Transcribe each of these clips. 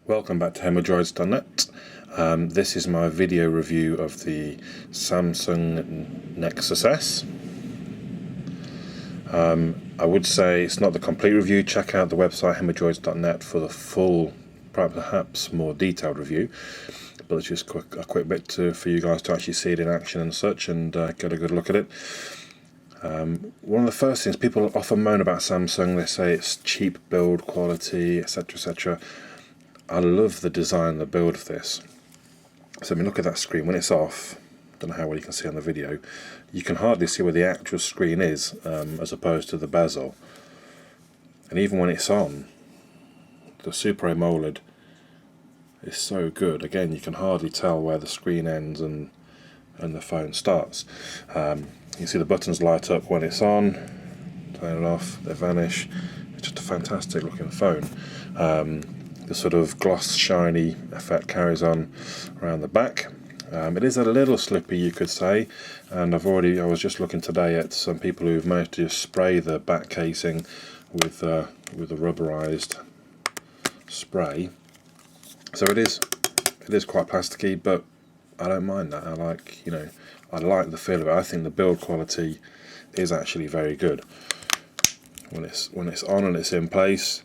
Welcome back to hemorrhoids.net. This is my video review of the Samsung Nexus S. I would say it's not the complete review. Check out the website hemorrhoids.net for the full, perhaps more detailed review. But it's just a quick bit for you guys to actually see it in action and such, and get a good look at it. One of the first things people often moan about Samsung, they say it's cheap build quality, etc., etc. I love the design, the build of this. So I mean, look at that screen when it's off. Don't know how well you can see on the video. You can hardly see where the actual screen is, as opposed to the bezel. And even when it's on, the Super AMOLED is so good. Again, you can hardly tell where the screen ends and the phone starts. You see the buttons light up when it's on, turn it off, they vanish. It's just a fantastic looking phone. The sort of gloss shiny effect carries on around the back. It is a little slippy, you could say, and I was just looking today at some people who've managed to just spray the back casing with a rubberized spray. So it is quite plasticky, but I don't mind that. I like the feel of it. I think the build quality is actually very good. When it's on and it's in place,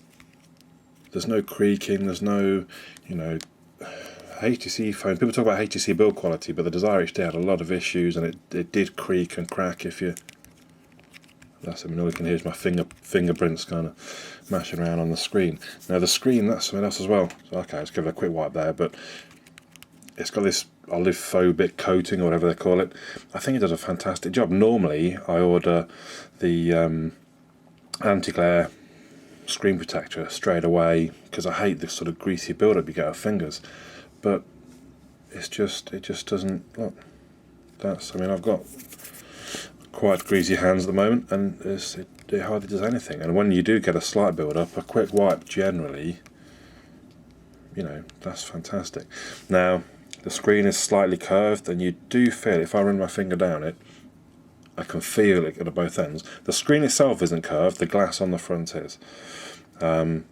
there's no creaking, there's no, HTC phone. People talk about HTC build quality, but the Desire HD had a lot of issues, and it did creak and crack if you. All you can hear is my fingerprints kind of mashing around on the screen. Now the screen, that's something else as well. So okay, let's give it a quick wipe there, but it's got this olivophobic coating or whatever they call it. I think it does a fantastic job. Normally I order the anti-glare screen protector straight away because I hate this sort of greasy build-up you get with fingers, but it just doesn't look. I've got quite greasy hands at the moment, and it hardly does anything. And when you do get a slight build-up, a quick wipe generally, that's fantastic. Now the screen is slightly curved, and you do feel, if I run my finger down it, I can feel it at both ends. The screen itself isn't curved, the glass on the front is. That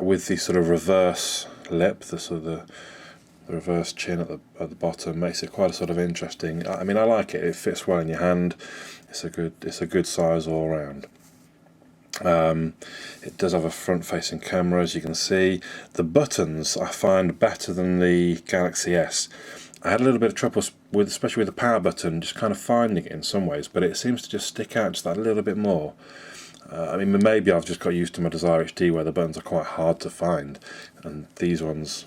with the sort of reverse lip, the reverse chin at the bottom, makes it quite a sort of interesting. I like it. It fits well in your hand. It's a good size all around. It does have a front-facing camera, as you can see. The buttons I find better than the Galaxy S. I had a little bit of trouble especially with the power button, just kind of finding it in some ways, but it seems to just stick out just that little bit more. Maybe I've just got used to my Desire HD where the buttons are quite hard to find, and these ones,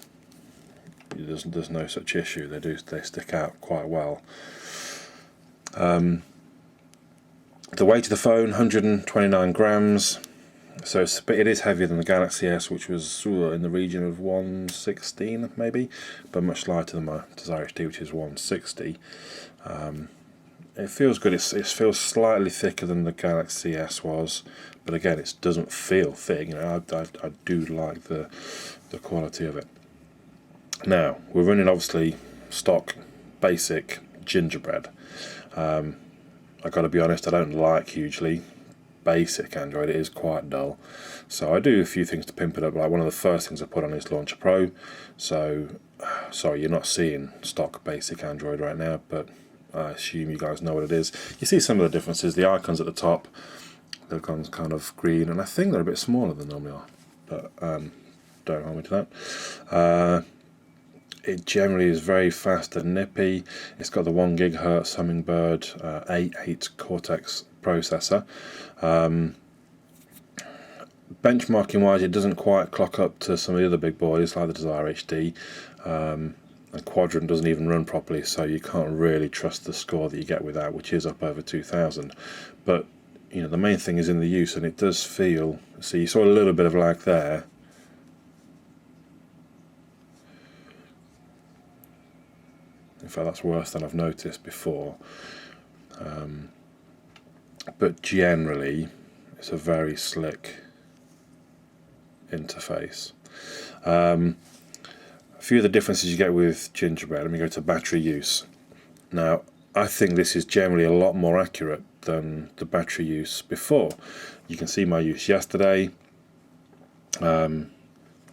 there's no such issue. They stick out quite well. The weight of the phone, 129 grams. So it is heavier than the Galaxy S, which was in the region of 116 maybe, but much lighter than my Desire HD, which is 160. It feels good. It feels slightly thicker than the Galaxy S was, but again, it doesn't feel thick. I do like the quality of it. Now we're running obviously stock basic gingerbread. I've got to be honest, I don't like hugely basic Android. It is quite dull, so I do a few things to pimp it up. Like one of the first things I put on is Launcher Pro. So sorry, you're not seeing stock basic Android right now, but I assume you guys know what it is. You see some of the differences. The icons at the top, they've gone kind of green, and I think they're a bit smaller than normally are, but don't hold me to that. It generally is very fast and nippy. It's got the 1 GHz Hummingbird A8 Cortex processor. Benchmarking wise, it doesn't quite clock up to some of the other big boys like the Desire HD. And Quadrant doesn't even run properly, so you can't really trust the score that you get with that, which is up over 2000. But the main thing is in the use, and it does feel. So you saw a little bit of lag there. In fact, that's worse than I've noticed before. But generally, it's a very slick interface. A few of the differences you get with gingerbread. Let me go to battery use. Now, I think this is generally a lot more accurate than the battery use before. You can see my use yesterday.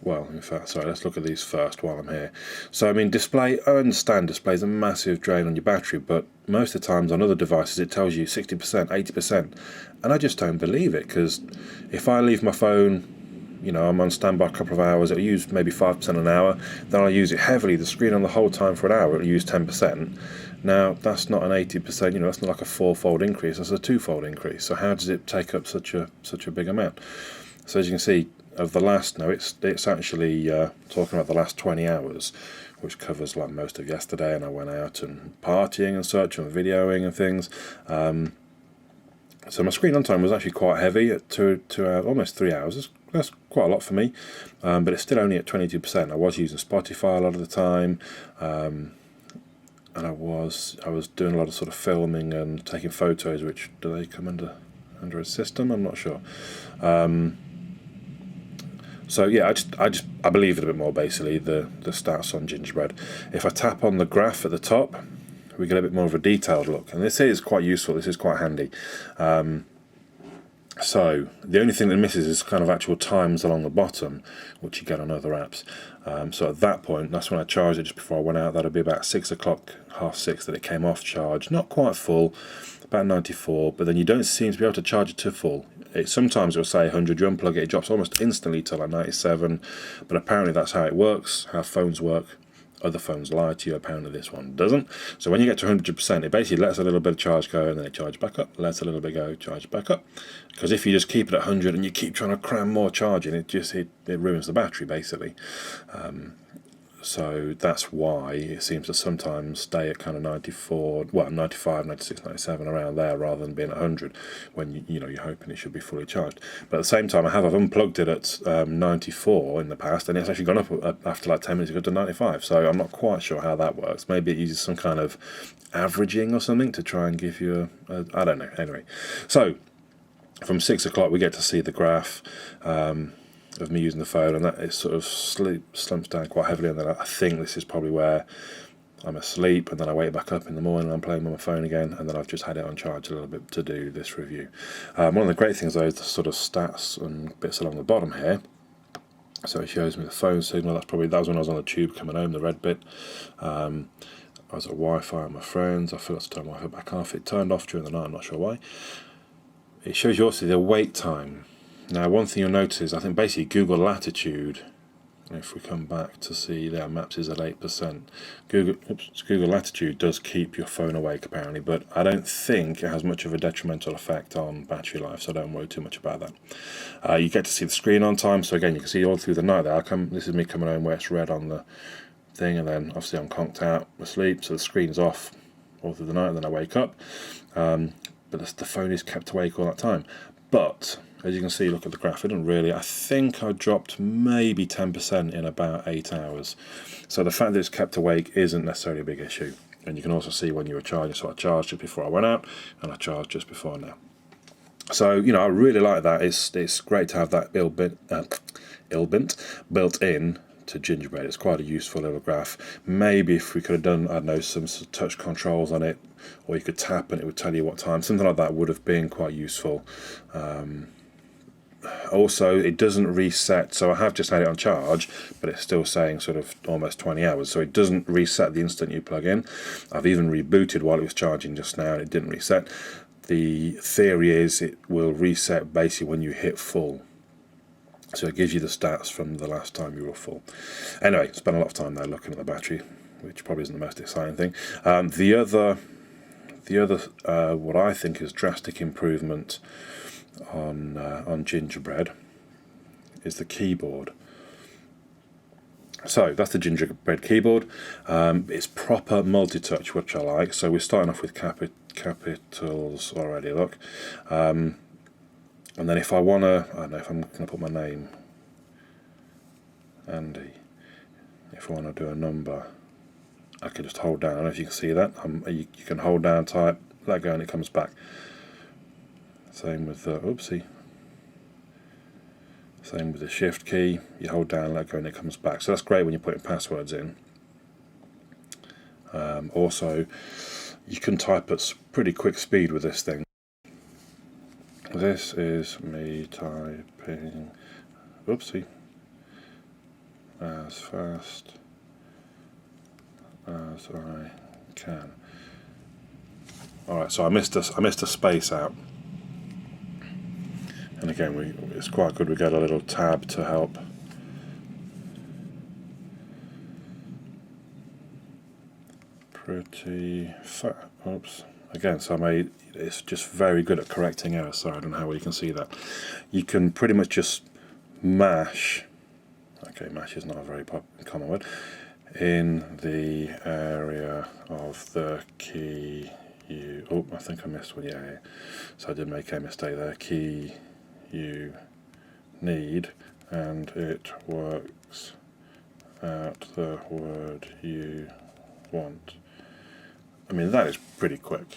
Well, in fact, sorry, let's look at these first while I'm here. So, I mean, display, I understand display is a massive drain on your battery, but most of the times on other devices it tells you 60%, 80%, and I just don't believe it, because if I leave my phone, you know, I'm on standby a couple of hours, it'll use maybe 5% an hour, then I'll use it heavily, the screen on the whole time for an hour, it'll use 10%. Now, that's not an 80%, you know, that's not like a four-fold increase, that's a two-fold increase. So how does it take up such a big amount? So as you can see, of the last, no, it's actually talking about the last 20 hours, which covers like most of yesterday, and I went out and partying and such, and videoing and things. So my screen on time was actually quite heavy at almost 3 hours. That's quite a lot for me, but it's still only at 22%. I was using Spotify a lot of the time, and I was doing a lot of sort of filming and taking photos. Which, do they come under a system? I'm not sure. So yeah, I believe it a bit more, basically, the stats on Gingerbread. If I tap on the graph at the top, we get a bit more of a detailed look, and this is quite useful, this is quite handy. So the only thing that misses is kind of actual times along the bottom, which you get on other apps. So at that point, that's when I charged it just before I went out. That'll be about 6 o'clock, half 6, that it came off charge. Not quite full, about 94, but then you don't seem to be able to charge it to full. Sometimes it will say 100, you unplug it, it drops almost instantly to like 97, but apparently that's how it works, how phones work. Other phones lie to you, apparently this one doesn't. So when you get to 100%, it basically lets a little bit of charge go, and then it charges back up, lets a little bit go, charge back up. Because if you just keep it at 100 and you keep trying to cram more charge in, it ruins the battery, basically. So that's why it seems to sometimes stay at kind of 94, well, 95, 96, 97, around there, rather than being at 100 when you know you're hoping it should be fully charged. But at the same time, I've unplugged it at 94 in the past, and it's actually gone up after like 10 minutes ago to 95. So I'm not quite sure how that works. Maybe it uses some kind of averaging or something to try and give you I don't know. Anyway, so from 6 o'clock we get to see the graph of me using the phone, and that it sort of slumps down quite heavily, and then I think this is probably where I'm asleep, and then I wake back up in the morning and I'm playing with my phone again, and then I've just had it on charge a little bit to do this review. One of the great things though is the sort of stats and bits along the bottom here. So it shows me the phone signal. That was when I was on the tube coming home, the red bit. I was at Wi-Fi with my friends. I forgot to turn Wi-Fi back off. It turned off during the night, I'm not sure why. It shows you also the wait time. Now, one thing you'll notice is, I think basically Google Latitude, if we come back to see there, Maps is at 8%. Google Latitude does keep your phone awake apparently, but I don't think it has much of a detrimental effect on battery life, so don't worry too much about that. You get to see the screen on time, so again, you can see all through the night there. This is me coming home where it's red on the thing, and then obviously I'm conked out, asleep, so the screen's off all through the night, and then I wake up. But the phone is kept awake all that time. But as you can see, look at the graph, I think I dropped maybe 10% in about 8 hours. So the fact that it's kept awake isn't necessarily a big issue. And you can also see when you were charging. So I charged just before I went out, and I charged just before now. So, you know, I really like that. It's great to have that built in to Gingerbread. It's quite a useful little graph. Maybe if we could have done, I don't know, some touch controls on it, or you could tap and it would tell you what time, something like that would have been quite useful. Also, it doesn't reset, so I have just had it on charge, but it's still saying sort of almost 20 hours, so it doesn't reset the instant you plug in. I've even rebooted while it was charging just now, and it didn't reset. The theory is it will reset basically when you hit full. So it gives you the stats from the last time you were full. Anyway, spent a lot of time there looking at the battery, which probably isn't the most exciting thing. The other what I think is drastic improvement on Gingerbread is the keyboard. So that's the Gingerbread keyboard. It's proper multi-touch, which I like. So we're starting off with capitals already, look. And then if I want to, I don't know if I'm going to put my name, Andy, if I want to do a number, I can just hold down. I don't know if you can see that. You can hold down, type, let go, and it comes back. Same with the, Same with the shift key. You hold down, let go, and it comes back. So that's great when you're putting passwords in. Also, you can type at pretty quick speed with this thing. This is me typing, as fast as I can. Alright, so I missed a space out. And again, it's quite good we get a little tab to help. Pretty fat. Oops. Again, so it's just very good at correcting errors. Sorry, I don't know how well you can see that. You can pretty much just mash. Okay, mash is not a very common word. In the area of the key oh, I think I missed one. Yeah. So I did make a mistake there. Key you need, and it works out the word you want. I mean, that is pretty quick.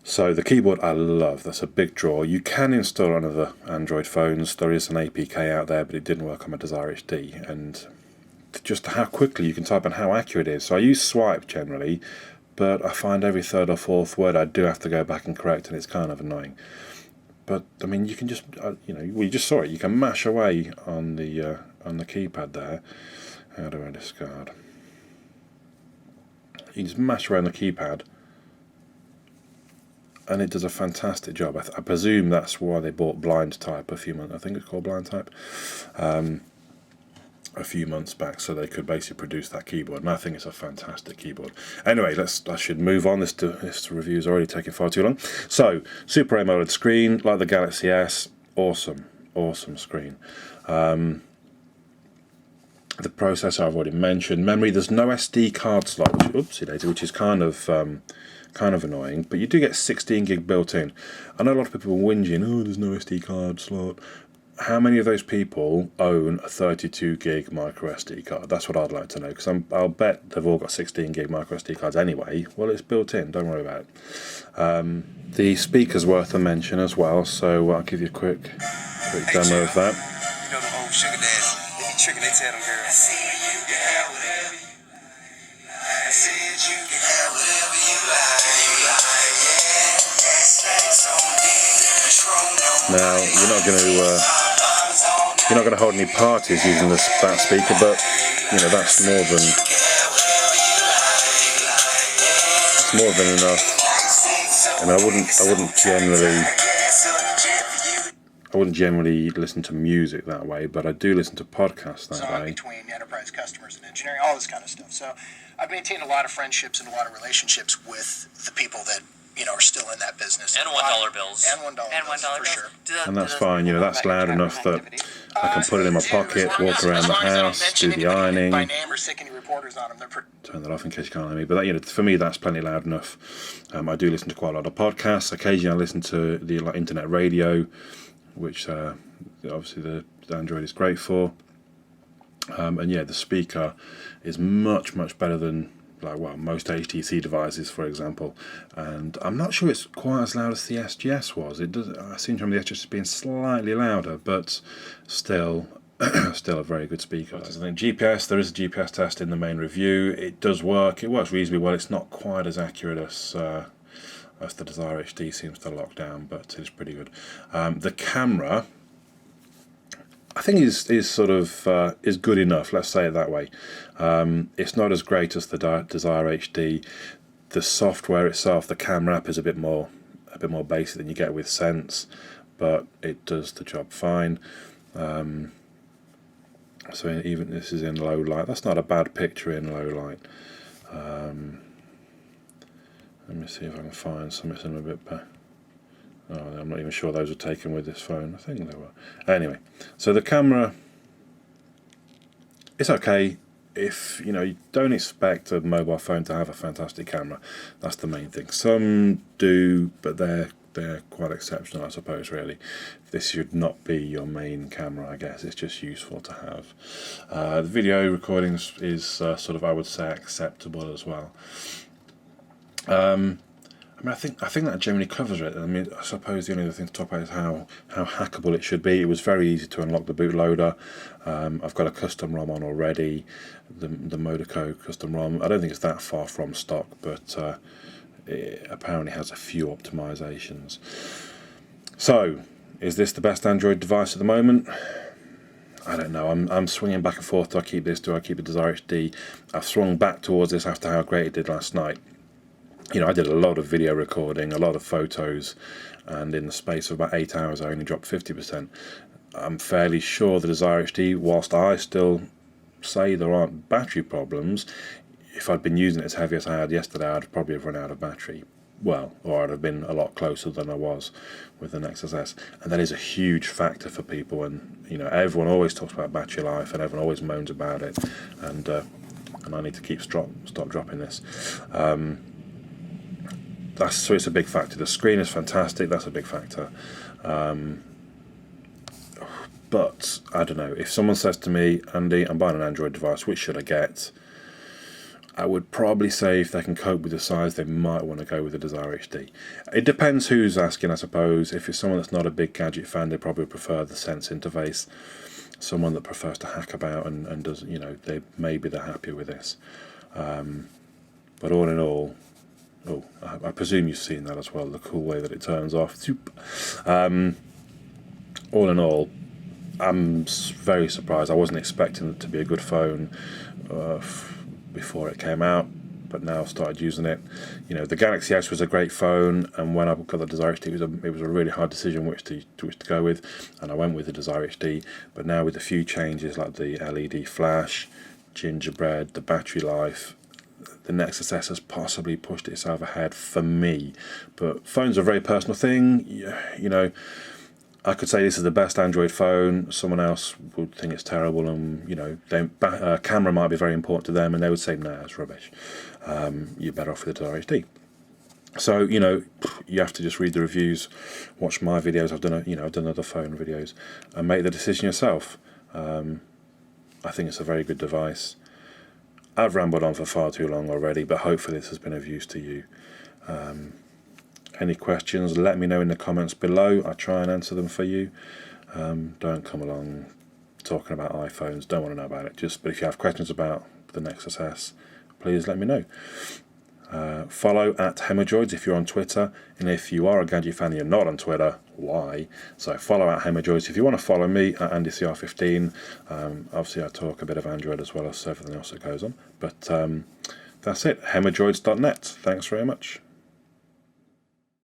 So the keyboard I love, that's a big draw. You can install on other Android phones. There is an APK out there, but it didn't work on my Desire HD. And just how quickly you can type and how accurate it is. So I use swipe generally, but I find every third or fourth word I do have to go back and correct, and it's kind of annoying. But I mean, you can just, you just saw it. You can mash away on the keypad there. How do I discard? You can just mash around the keypad, and it does a fantastic job. I presume that's why they bought Blind Type a few months. I think it's called Blind Type. A few months back, so they could basically produce that keyboard, and I think it's a fantastic keyboard. Anyway, I should move on. This review is already taking far too long. So, Super AMOLED screen, like the Galaxy S, awesome screen. The processor I've already mentioned. Memory, there's no SD card slot, which is kind of annoying, but you do get 16 gig built in. I know a lot of people are whinging, oh, there's no SD card slot. How many of those people own a 32 gig micro SD card? That's what I'd like to know, because I'll bet they've all got 16 gig micro SD cards anyway. Well, it's built in, don't worry about it. The speaker's worth a mention as well, so I'll give you a quick demo of that. You know the old sugar daddies, they be tricking, they tell them girls. I said you can have whatever you like. I said you can have whatever you like. Yeah, that's right, so now, you're not going to hold any parties using that speaker, but that's more than enough. And I wouldn't generally listen to music that way, but I do listen to podcasts that way. Between enterprise customers and engineering, all this kind of stuff. So I've maintained a lot of friendships and a lot of relationships with the people that are still in that business. And $1 bills. And $1 bills, for sure. And that's fine, that's loud enough that I can put it in my pocket, walk around the house, do the ironing. By name or stick any reporters on them. Turn that off in case you can't hear me. But for me, that's plenty loud enough. I do listen to quite a lot of podcasts. Occasionally, I listen to the internet radio, which obviously the Android is great for. And yeah, the speaker is much better than most HTC devices, for example, and I'm not sure it's quite as loud as the SGS was. I seem to remember the SGS being slightly louder, but still a very good speaker. GPS, there is a GPS test in the main review. It does work. It works reasonably well. It's not quite as accurate as the Desire HD seems to lock down, but it's pretty good. The camera, I think is good enough. Let's say it that way. It's not as great as the Desire HD. The software itself, the camera app, is a bit more basic than you get with Sense, but it does the job fine. So even this is in low light. That's not a bad picture in low light. Let me see if I can find something a bit better. Oh, I'm not even sure those were taken with this phone. I think they were. Anyway, so the camera, it's okay. If you don't expect a mobile phone to have a fantastic camera, that's the main thing. Some do, but they're quite exceptional, I suppose. Really, this should not be your main camera. I guess it's just useful to have. The video recordings is I would say acceptable as well. I think that generally covers it. I mean, I suppose the only other thing to talk about is how hackable it should be. It was very easy to unlock the bootloader. I've got a custom ROM on already, the Monaco custom ROM. I don't think it's that far from stock, but it apparently has a few optimizations. So, Is this the best Android device at the moment? I don't know. I'm swinging back and forth. Do I keep this? Do I keep the Desire HD? I've swung back towards this after how great it did last night. I did a lot of video recording, a lot of photos, and in the space of about 8 hours I only dropped 50%. I'm fairly sure the Desire HD, whilst I still say there aren't battery problems, if I'd been using it as heavy as I had yesterday, I'd probably have run out of battery. Well, or I'd have been a lot closer than I was with the Nexus S. And that is a huge factor for people, and everyone always talks about battery life and everyone always moans about it, and I need to stop dropping this. So it's a big factor. The screen is fantastic, that's a big factor. But I don't know, if someone says to me, Andy, I'm buying an Android device, which should I get? I would probably say if they can cope with the size, they might want to go with the Desire HD. It depends who's asking, I suppose. If it's someone that's not a big gadget fan, they probably prefer the Sense interface. Someone that prefers to hack about and does, they're happier with this. But all in all, I presume you've seen that as well, the cool way that it turns off. All in all, I'm very surprised. I wasn't expecting it to be a good phone before it came out, but now I've started using it. The Galaxy S was a great phone, and when I got the Desire HD, it was a really hard decision which to go with, and I went with the Desire HD. But now with a few changes like the LED flash, gingerbread, the battery life, the Nexus S has possibly pushed itself ahead for me. But phones are a very personal thing. I could say this is the best Android phone. Someone else would think it's terrible, and camera might be very important to them, and they would say, "Nah, it's rubbish. You're better off with the Desire HD." So you have to just read the reviews, watch my videos. I've done other phone videos, and make the decision yourself. I think it's a very good device. I've rambled on for far too long already, but hopefully this has been of use to you. Any questions, let me know in the comments below. I try and answer them for you. Don't come along talking about iPhones, don't want to know about it. But if you have questions about the Nexus S, please let me know. Follow at Hemorrhoids if you're on Twitter, and if you are a gadget fan and you're not on Twitter, why? So follow at Hemorrhoids. If you want to follow me at AndyCR15, obviously I talk a bit of Android as well as everything else that goes on. But that's it, hemorrhoids.net. Thanks very much.